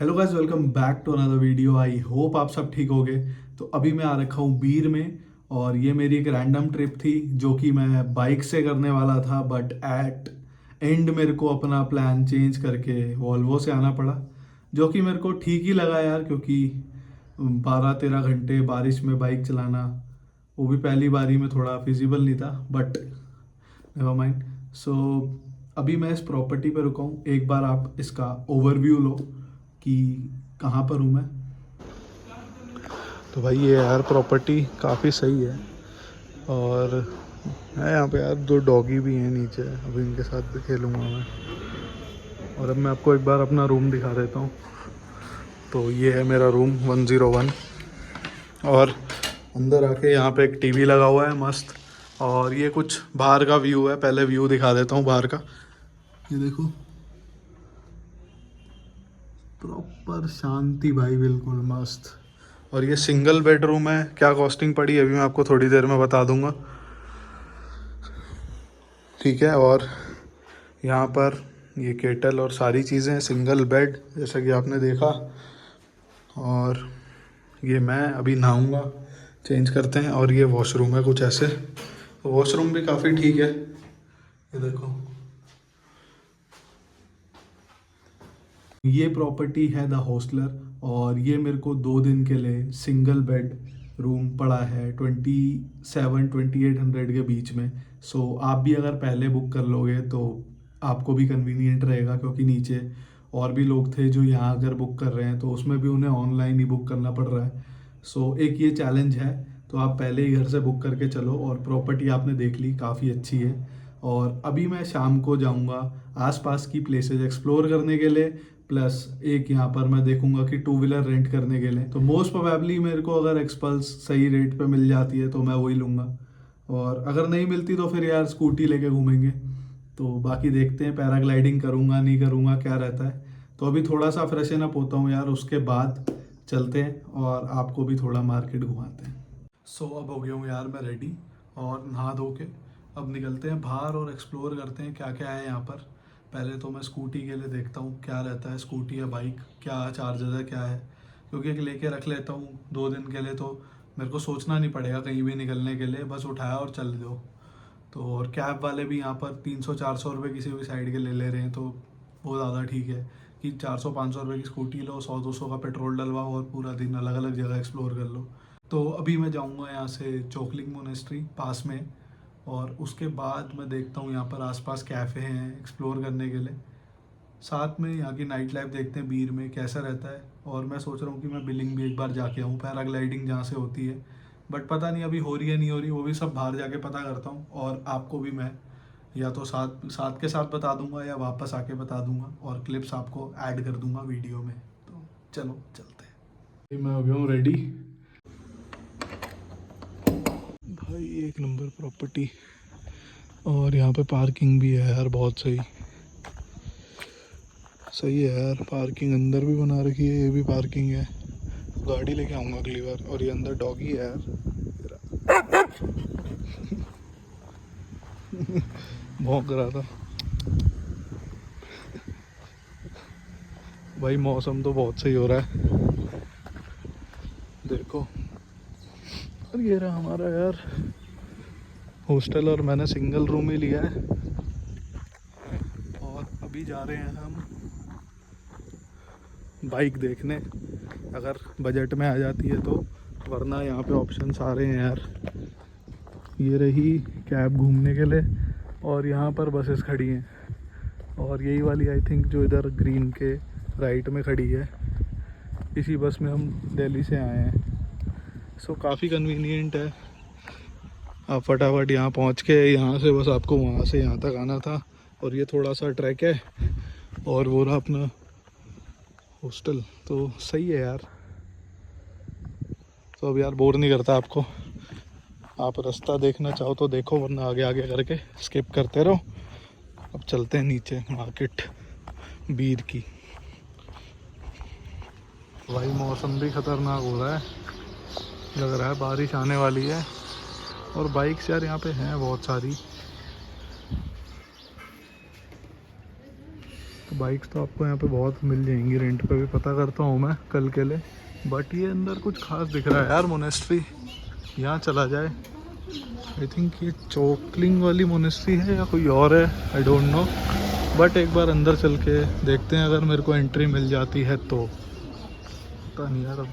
Hello guys, welcome back to another video. I hope आप सब ठीक होगे। तो अभी मैं आ रखा हूँ बीर में, और ये मेरी एक रैंडम ट्रिप थी जो कि मैं बाइक से करने वाला था, बट एट एंड मेरे को अपना प्लान चेंज करके वॉल्वो से आना पड़ा, जो कि मेरे को ठीक ही लगा यार, क्योंकि 12-13 घंटे बारिश में बाइक चलाना, वो भी पहली बारी में, थोड़ा फिजिबल नहीं था, बट नेवर माइंड। सो अभी मैं इस प्रॉपर्टी पे रुका हूँ। एक बार आप इसका ओवरव्यू लो कि कहाँ पर हूँ मैं। तो भाई ये यार प्रॉपर्टी काफ़ी सही है, और है यहाँ पे यार 2 डॉगी भी हैं नीचे, अभी इनके साथ भी खेलूँगा मैं। और अब मैं आपको एक बार अपना रूम दिखा देता हूँ। तो ये है मेरा रूम 101, और अंदर आके यहाँ पे एक टीवी लगा हुआ है मस्त, और ये कुछ बाहर का व्यू है। पहले व्यू दिखा देता हूँ बाहर का। ये देखो, प्रॉपर शांति भाई, बिल्कुल मस्त। और ये सिंगल बेडरूम है। क्या कॉस्टिंग पड़ी अभी मैं आपको थोड़ी देर में बता दूंगा, ठीक है। और यहाँ पर ये केटल और सारी चीज़ें, सिंगल बेड जैसा कि आपने देखा। और ये मैं अभी नहाऊंगा, चेंज करते हैं। और ये वॉशरूम है कुछ ऐसे, वॉशरूम भी काफ़ी ठीक है। ये देखो, ये प्रॉपर्टी है द हॉस्टलर, और ये मेरे को 2 दिन के लिए सिंगल बेड रूम पड़ा है 27-2800 के बीच में। सो आप भी अगर पहले बुक कर लोगे तो आपको भी कन्वीनियंट रहेगा, क्योंकि नीचे और भी लोग थे जो यहाँ अगर बुक कर रहे हैं तो उसमें भी उन्हें ऑनलाइन ही बुक करना पड़ रहा है। सो एक ये चैलेंज है। तो आप पहले ही घर से बुक करके चलो। और प्रॉपर्टी आपने देख ली, काफ़ी अच्छी है। और अभी मैं शाम को जाऊँगा आसपास की प्लेसेस एक्सप्लोर करने के लिए, प्लस एक यहाँ पर मैं देखूंगा कि 2 व्हीलर रेंट करने के लिए। तो मोस्ट प्रोबेबली मेरे को अगर एक्सपल्स सही रेट पे मिल जाती है तो मैं वही लूँगा, और अगर नहीं मिलती तो फिर यार स्कूटी लेके घूमेंगे। तो बाकी देखते हैं, पैराग्लाइडिंग करूँगा नहीं करूँगा क्या रहता है। तो अभी थोड़ा सा फ्रेशन अप होता हूँ यार, उसके बाद चलते हैं और आपको भी थोड़ा मार्केट घुमाते हैं। सो अब हो गया हूँ यार मैं रेडी, और नहा धो के अब निकलते हैं बाहर और एक्सप्लोर करते हैं क्या क्या है यहाँ पर। पहले तो मैं स्कूटी के लिए देखता हूँ क्या रहता है, स्कूटी या बाइक क्या चार्जेस है क्या है, क्योंकि एक लेके रख लेता हूँ 2 दिन के लिए, तो मेरे को सोचना नहीं पड़ेगा कहीं भी निकलने के लिए, बस उठाया और चल दो। तो और कैब वाले भी यहाँ पर 300-400 रुपये किसी भी साइड के ले रहे हैं, तो वो ज़्यादा ठीक है कि 400-500 रुपये की स्कूटी लो, 100-200 का पेट्रोल डलवाओ और पूरा दिन अलग अलग जगह एक्सप्लोर कर लो। तो अभी मैं जाऊँगा यहाँ से चोकलिंग मोनेस्ट्री पास में, और उसके बाद मैं देखता हूँ यहाँ पर आसपास कैफ़े हैं एक्सप्लोर करने के लिए। साथ में यहाँ की नाइट लाइफ देखते हैं बीर में कैसा रहता है। और मैं सोच रहा हूँ कि मैं बिलिंग भी एक बार जाके आऊँ, पैराग्लाइडिंग जहाँ से होती है, बट पता नहीं अभी हो रही है नहीं हो रही, वो भी सब बाहर जाके पता करता हूँ। और आपको भी मैं या तो साथ साथ के साथ बता दूंगा या वापस आके बता दूंगा, और क्लिप्स आपको ऐड कर दूंगा वीडियो में। तो चलो चलते हैं। मैं हो गया हूँ रेडी भाई, एक नंबर प्रॉपर्टी। और यहाँ पे पार्किंग भी है यार, बहुत सही सही है यार। पार्किंग अंदर भी बना रखी है, ये भी पार्किंग है। गाड़ी लेके आऊँगा अगली बार। और ये अंदर डॉगी है यार, भौंक रहा था भाई। मौसम तो बहुत सही हो रहा है, देखो। और ये रहा हमारा यार हॉस्टल, और मैंने सिंगल रूम ही लिया है। और अभी जा रहे हैं हम बाइक देखने, अगर बजट में आ जाती है तो, वरना यहाँ पे ऑप्शन सारे हैं यार। ये रही कैब घूमने के लिए, और यहाँ पर बसेस खड़ी हैं। और यही वाली आई थिंक जो इधर ग्रीन के राइट में खड़ी है, इसी बस में हम दिल्ली से आए हैं। सो काफ़ी कन्वीनियंट है। आप फटाफट यहाँ पहुँच के, यहाँ से बस आपको वहाँ से यहाँ तक आना था। और ये थोड़ा सा ट्रैक है, और वो रहा अपना हॉस्टल। तो सही है यार। तो अब यार बोर नहीं करता आपको, आप रास्ता देखना चाहो तो देखो, वरना आगे आगे करके स्किप करते रहो। अब चलते हैं नीचे मार्केट बीर की। भाई मौसम भी ख़तरनाक हो रहा है, लग रहा है बारिश आने वाली है। और बाइक्स यार यहाँ पे हैं बहुत सारी। तो बाइक्स तो आपको यहाँ पे बहुत मिल जाएंगी रेंट पे भी, पता करता हूँ मैं कल के लिए। बट ये अंदर कुछ खास दिख रहा है यार मोनेस्ट्री, यहाँ चला जाए। आई थिंक ये चोकलिंग वाली मोनेस्ट्री है या कोई और है, आई डोंट नो। बट एक बार अंदर चल के देखते हैं, अगर मेरे को एंट्री मिल जाती है तो। पता नहीं यार अब।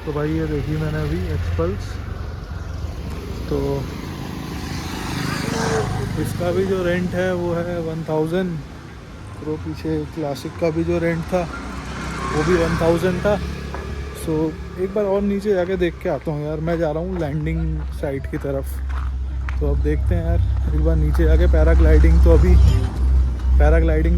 तो भाई ये देखी मैंने अभी एक्सपल्स, तो इसका भी जो रेंट है वो है 1000। तो पीछे क्लासिक का भी जो रेंट था वो भी 1000 था। सो एक बार और नीचे जाके देख के आता हूँ यार। मैं जा रहा हूँ लैंडिंग साइट की तरफ, तो अब देखते हैं यार एक बार नीचे जाके। पैराग्लाइडिंग तो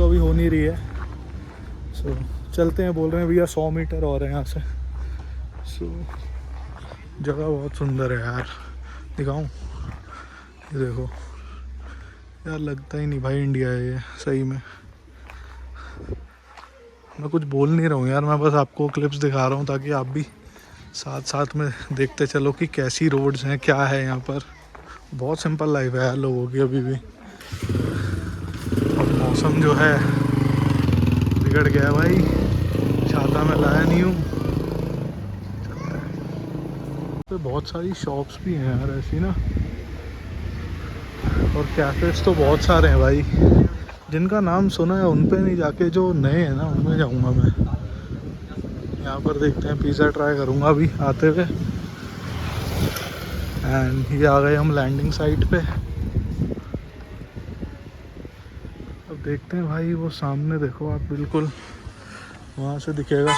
अभी हो नहीं रही है। सो चलते हैं, बोल रहे हैं भैया 100 मीटर और है यहाँ से। सो जगह बहुत सुंदर है यार, दिखाऊं? ये देखो यार, लगता ही नहीं भाई इंडिया है ये सही में। मैं कुछ बोल नहीं रहा हूँ यार, मैं बस आपको क्लिप्स दिखा रहा हूँ ताकि आप भी साथ साथ में देखते चलो कि कैसी रोड्स हैं, क्या है यहाँ पर। बहुत सिंपल लाइफ है यार लोगों की अभी भी। और मौसम जो है बिगड़ गया है भाई, छाता मैं लाया नहीं हूँ। तो बहुत सारी शॉप्स भी हैं यार ऐसी ना, और कैफ़ेस तो बहुत सारे हैं भाई। जिनका नाम सुना है उन पे नहीं जाके, जो नए हैं ना उनमें जाऊंगा मैं। यहाँ पर देखते हैं, पिज़्ज़ा ट्राई करूंगा अभी आते हुए। एंड ये आ गए हम लैंडिंग साइट पे। अब देखते हैं भाई, वो सामने देखो आप, बिल्कुल वहाँ से दिखेगा।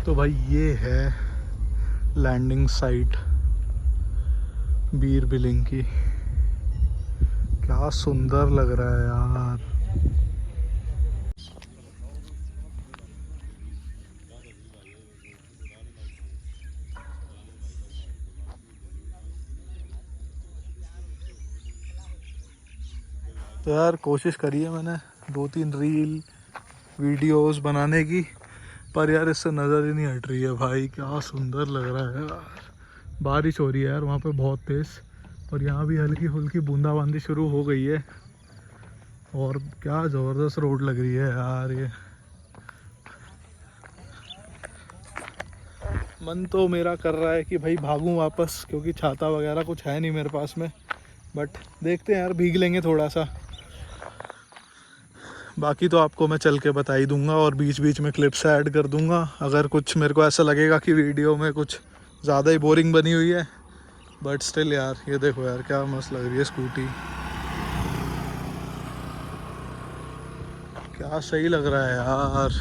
तो भाई ये है लैंडिंग साइट बीर बिलिंग की। क्या सुंदर लग रहा है यार। तो यार कोशिश करी है मैंने 2-3 रील वीडियोस बनाने की, पर यार इससे नज़र ही नहीं हट रही है भाई। क्या सुंदर लग रहा है यार। बारिश हो रही है यार वहाँ पे बहुत तेज़, और यहाँ भी हल्की फुल्की बूंदाबांदी शुरू हो गई है। और क्या ज़बरदस्त रोड लग रही है यार ये। मन तो मेरा कर रहा है कि भाई भागूं वापस, क्योंकि छाता वगैरह कुछ है नहीं मेरे पास में। बट देखते हैं यार, भीग लेंगे थोड़ा सा। बाकी तो आपको मैं चल के बता ही दूंगा, और बीच बीच में क्लिप्स ऐड कर दूंगा। अगर कुछ मेरे को ऐसा लगेगा कि वीडियो में कुछ ज़्यादा ही बोरिंग बनी हुई है, बट स्टिल यार ये देखो यार क्या मस्त लग रही है स्कूटी, क्या सही लग रहा है यार।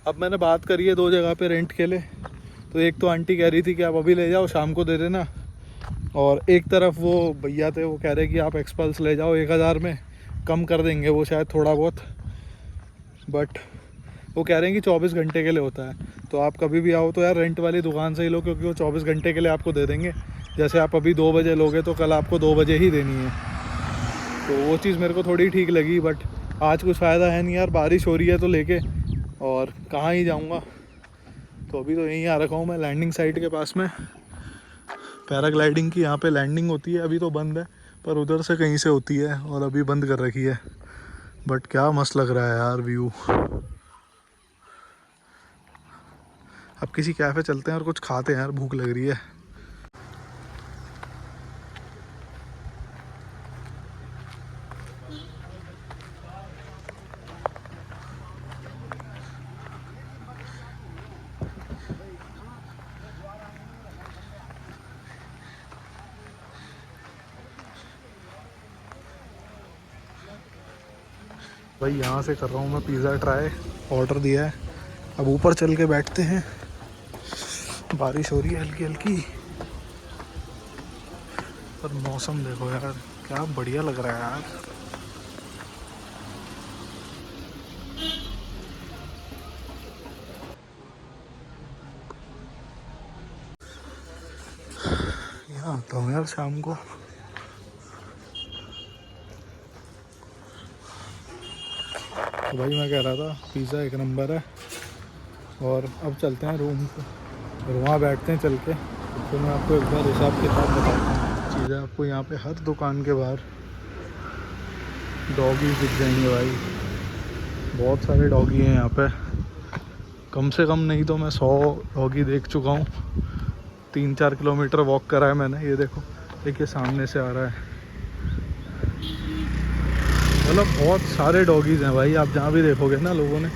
अब मैंने बात करी है 2 जगह पे रेंट के लिए, तो एक तो आंटी कह रही थी कि आप अभी ले जाओ शाम को दे देना, और एक तरफ वो भैया थे वो कह रहे कि आप एक्सपल्स ले जाओ 1000 में, कम कर देंगे वो शायद थोड़ा बहुत, बट वो कह रहे हैं कि 24 घंटे के लिए होता है। तो आप कभी भी आओ तो यार रेंट वाली दुकान से ही लो, क्योंकि वो 24 घंटे के लिए आपको दे देंगे। जैसे आप अभी 2 बजे लोगे तो कल आपको 2 बजे ही देनी है, तो वो चीज़ मेरे को थोड़ी ठीक लगी। बट आज कुछ फ़ायदा है नहीं यार, बारिश हो रही है तो लेके और कहाँ ही जाऊँगा। तो अभी तो यहीं आ रखा हूँ मैं लैंडिंग साइट के पास में, पैराग्लाइडिंग की यहाँ पे लैंडिंग होती है, अभी तो बंद है पर उधर से कहीं से होती है और अभी बंद कर रखी है। बट क्या मस्त लग रहा है यार व्यू। अब किसी कैफ़े चलते हैं और कुछ खाते हैं यार, भूख लग रही है। भाई यहाँ से कर रहा हूँ मैं पिज़्ज़ा ट्राई, ऑर्डर दिया है। अब ऊपर चल के बैठते हैं, बारिश हो रही है हल्की हल्की, पर मौसम देखो यार क्या बढ़िया लग रहा है यार। यहाँ आता हूँ यार शाम को। तो भाई मैं कह रहा था पिज़्ज़ा एक नंबर है, और अब चलते हैं रूम पे और वहाँ बैठते हैं चल के। तो मैं आपको एक बार हिसाब किताब बताता हूँ चीज़ें। आपको यहाँ पे हर दुकान के बाहर डॉगी दिख जाएंगे भाई, बहुत सारे डॉगी हैं यहाँ पे, कम से कम नहीं तो मैं 100 डॉगी देख चुका हूँ। 3-4 किलोमीटर वॉक करा है मैंने। ये देखो देखिए सामने से आ रहा है, मतलब बहुत सारे डॉगीज़ हैं भाई। आप जहाँ भी देखोगे ना लोगों ने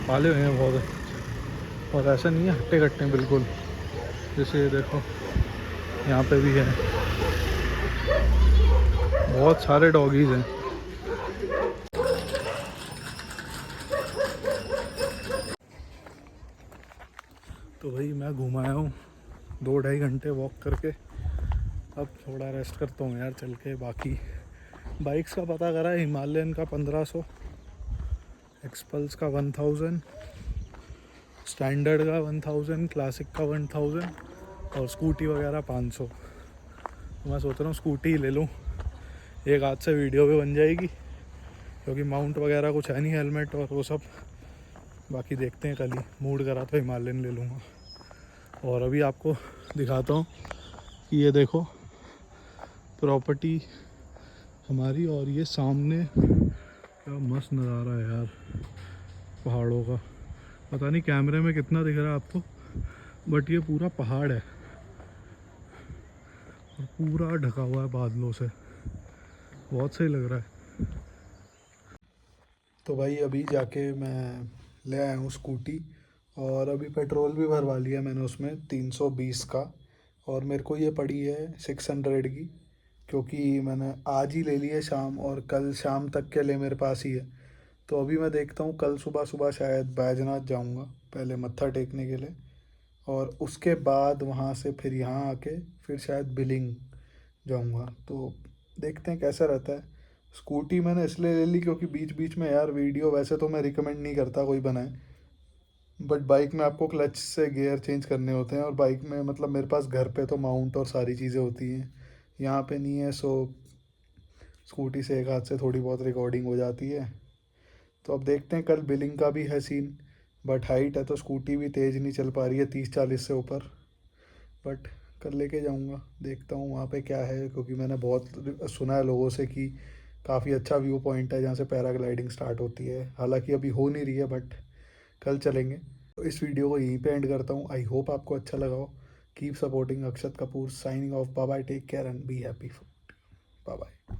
पाले हुए हैं बहुत, और ऐसा नहीं है हट्टे कट्टे बिल्कुल। जैसे ये देखो यहाँ पे भी है, बहुत सारे डॉगीज़ हैं। तो भाई मैं घूम आया हूँ 2-2.5 घंटे वॉक करके। अब थोड़ा रेस्ट करता हूँ यार चल के। बाकी बाइक्स का पता करा, हिमालयन का 1500, एक्सपल्स का 1000, स्टैंडर्ड का 1000, क्लासिक का 1000, और स्कूटी वगैरह 500। तो मैं सोच रहा हूँ स्कूटी ही ले लूँ, एक हाथ से वीडियो भी बन जाएगी, क्योंकि माउंट वगैरह कुछ है नहीं, हेलमेट और वो सब। बाकी देखते हैं, कल ही मूड करा तो हिमालयन ले लूँगा। और अभी आपको दिखाता हूँ कि ये देखो प्रॉपर्टी हमारी, और ये सामने क्या मस्त नज़ारा है यार पहाड़ों का। पता नहीं कैमरे में कितना दिख रहा है आपको, बट ये पूरा पहाड़ है और पूरा ढका हुआ है बादलों से, बहुत सही लग रहा है। तो भाई अभी जाके मैं ले आया हूँ स्कूटी, और अभी पेट्रोल भी भरवा लिया मैंने उसमें 320 का, और मेरे को ये पड़ी है 600 की, क्योंकि मैंने आज ही ले ली है शाम, और कल शाम तक के लिए मेरे पास ही है। तो अभी मैं देखता हूँ कल सुबह सुबह शायद बैजनाथ जाऊँगा पहले मत्था टेकने के लिए, और उसके बाद वहाँ से फिर यहाँ आके फिर शायद बिलिंग जाऊँगा। तो देखते हैं कैसा रहता है। स्कूटी मैंने इसलिए ले ली क्योंकि बीच बीच में यार वीडियो वैसे तो मैं रिकमेंड नहीं करता कोई बनाए, बट बाइक में आपको क्लच से गियर चेंज करने होते हैं, और बाइक में मतलब मेरे पास घर पे तो माउंट और सारी चीज़ें होती हैं, यहाँ पे नहीं है। सो स्कूटी से एक हाथ से थोड़ी बहुत रिकॉर्डिंग हो जाती है। तो अब देखते हैं, कल बिलिंग का भी है सीन, बट हाइट है तो स्कूटी भी तेज़ नहीं चल पा रही है 30-40 से ऊपर। बट कर लेके जाऊंगा, देखता हूँ वहाँ पे क्या है, क्योंकि मैंने बहुत सुना है लोगों से कि काफ़ी अच्छा व्यू पॉइंट है जहाँ से पैराग्लाइडिंग स्टार्ट होती है। हालांकि अभी हो नहीं रही है, बट कल चलेंगे। तो इस वीडियो को यहीं पे एंड करता हूँ। आई होप आपको अच्छा लगा हो। Keep supporting. Akshat Kapoor signing off. Bye bye, take care and be happy. Bye bye.